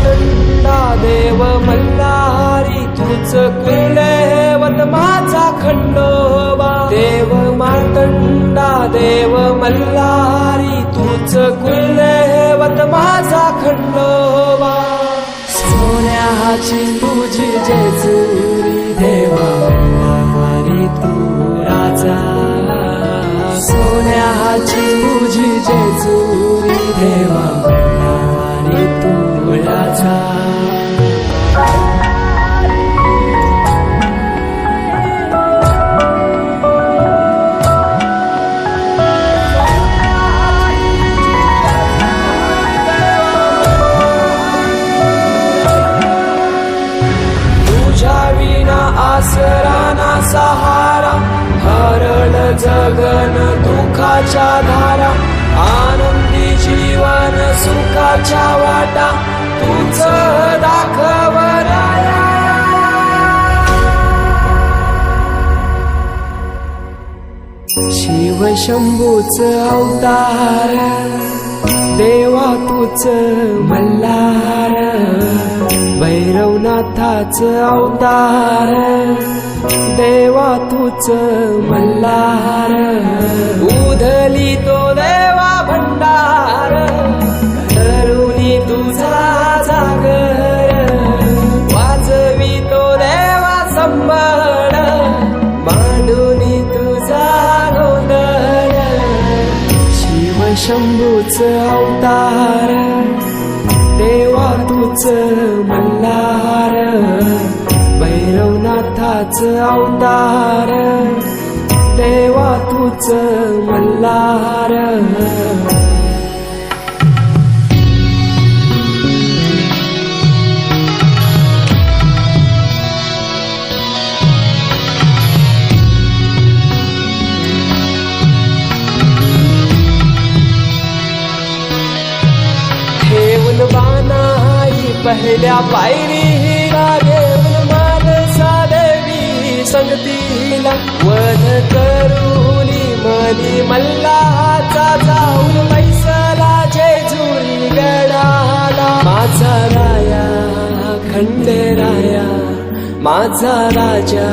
मातंडा देव मल्हारी तूच कुलदैवत माझा खंडोबा देव मातंडा देव मल्हारी तूच कुलदैवत माझा खंडोबा सोन्याची तुझी जेजुरी देवा मल्हारी तू राजा सोन्याची तुझी जेजुरी देवा मल्हारी तू राजा आसरा ना सहारा हरळ जगन दुःखाच्या धारा आनंदी जीवन सुखाच्या वाटा तूच दाखव राया शिव शंभूच अवतार देवा तूच मल्हार भैरवनाथाच अवतार देवा तूच मल्हार उधली तो देवा भंडार धरुनी तुझा जागर वाजवी तो देवा संबळ मांडुनी तुझा गोंधळ शिव शंभूच अवतार देवा तूच मल्हार भैरवनाथाच अवतार देवा तूच मल्हार बानाई पहिल्या पायरीला घेऊन मानसा देवी संगतीला वध करूनी मनी मल्हाचा जाऊन पैसला जेजुरी गडाला माझा राया खंडेराया माझा राजा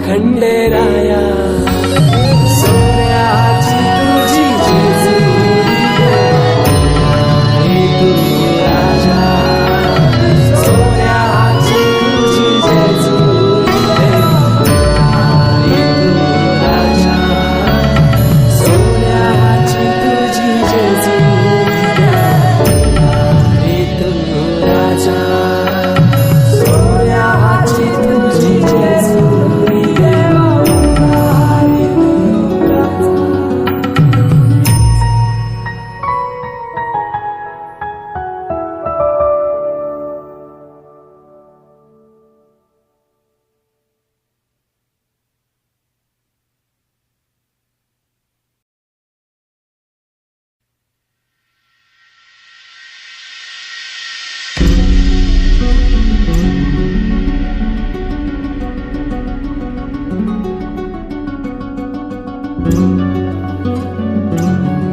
खंडेराया सोन्याची तुझी जेजुरी